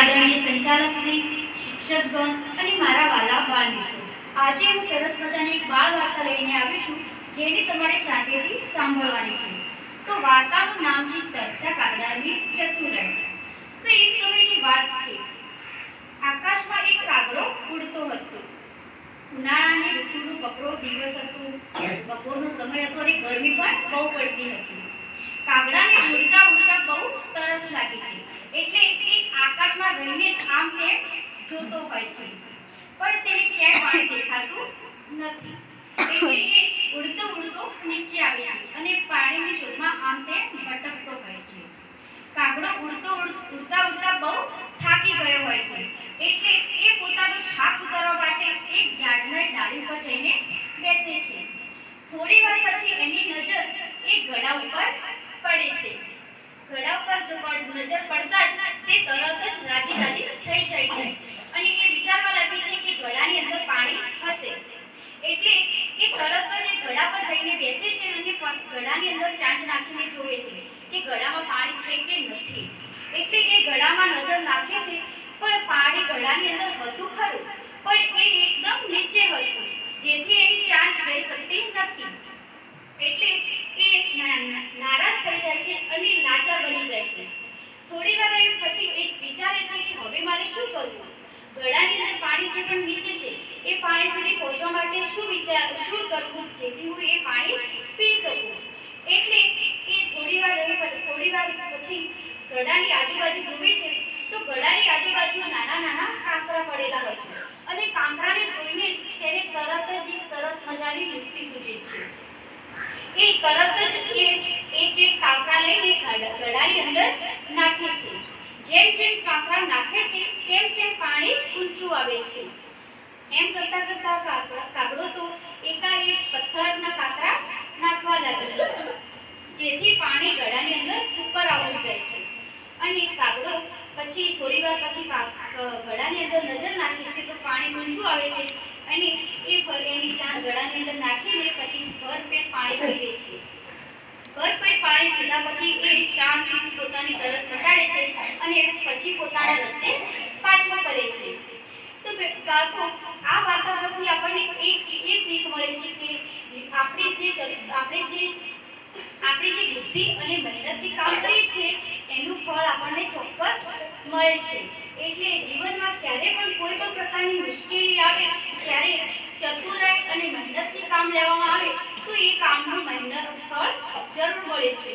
આદરણીય સંચાલક શ્રી, શિક્ષકગણ અને મારા વાલા બાળ મિત્રો, આજે હું સરસ મજાની એક બાળ વાર્તા લઈને આવી છું, જેને તમારે શાંતિથી સાંભળવાની છે. તો વાર્તાનું નામ છે તરસા કાગડાની ચતુરાઈ. તો એક સમયની વાત છે. આકાશમાં એક કાગડો ઉડતો હતો. ઉનાળાની ઋતુનો કપરો દિવસ હતો. બપોરનો સમય હતો અને ગરમી પણ બહુ પડતી હતી. કાગડાને ઉડતા ઉડતા બહુ તરસ લાગી છે, એટલે એ આકાશમાં રહીને જ આમ તેમ જોતો હોય છે, પણ તેને ક્યાંય પાણી દેખાતું નથી. એટલે એ ઉડતો ઉડતો નીચે આવે છે અને પાણીની શોધમાં આમ તેમ ભટકતો હોય છે. કાગડો ઉડતા ઉડતા બહુ થાકી ગયો હોય છે, એટલે એ પોતાનો થાક ઉતારવા માટે એક ઝાડની ડાળી પર જઈને બેસે છે. થોડી વાર પછી એની નજર એક ઘડા ઉપર પડે છે. ઘડા ઉપર નજર પડતા જ તે તરત જ રાજી રાજી થઈ જાય છે અને એ વિચારવા લાગે છે કે ઘડાની અંદર પાણી હશે. એટલે એ તરત જ ઘડા પર જઈને બેસે છે અને ઘડાની અંદર ચાંચ નાખીને જોવે છે કે ઘડામાં પાણી છે કે નથી. એટલે એ ઘડામાં નજર નાખે છે, પણ પાણી ઘડાની અંદર હતું ખરું, પણ એ એકદમ નીચે હતું, જેથી એની ચાંચ જઈ શકતી નથી. એટલે એ નારાજ થઈ જાય છે અને લાચાર બની જાય છે. થોડી વાર પછી એ વિચારે છે કે હવે મારે શું કરવું. ઘડાની અંદર પાણી છે પણ નીચે છે. એ પાણી સુધી પહોંચવા માટે શું કરવું જેથી હું એ પાણી પી શકું. એટલે એ થોડી વાર પછી ઘડાની આજુબાજુ જુએ છે, તો ઘડાની આજુબાજુ નાના નાના કાંકરા પડેલા હોય છે અને કાંકરાને જોઈને તેને તરત જ એક સરસ મજાની યુક્તિ સૂચે છે. એ તરત જ એક કાંકરા લઈને ઘડાની અંદર નાખે છે. જેમ જેમ કાંકરા નાખે છે તેમ તેમ પાણી ઊંચું આવે છે. એમ કરતા કરતા કાગડો તો એકાએક પથ્થરના કાંકરા નાખવા લાગે છે, જેથી પાણી ઘડાની અંદર ઉપર આવી જાય છે. અને કાગડો પછી થોડી વાર પછી ઘડાની અંદર નજર નાખે છે તો પાણી ઊંચું આવે છે અને એ એની ચાંચ ઘડાની અંદર નાખીને પછી ભરપેટ પાણી પીવે છે. ભરપેટ પાણી પીધા પછી એ શાંતિથી પોતાની તરસ મટાડે છે અને પછી પોતાના રસ્તે પાછો ફરે છે. તો બાળકો, આ વાર્તા પરથી આપણને એક શીખ મળે છે કે આપણી જે બુદ્ધિ અને મહેનતથી કામ કરીએ છીએ એનું ફળ આપણને ચોક્કસ મળે છે. એટલે જીવનમાં ક્યારે પણ કોઈ પણ પ્રકારની મુશ્કેલી આવે ત્યારે ચતુરાઈ અને મહેનતથી કામ લેવામાં આવે તો એ કામનું ફળ જરૂર મળે છે.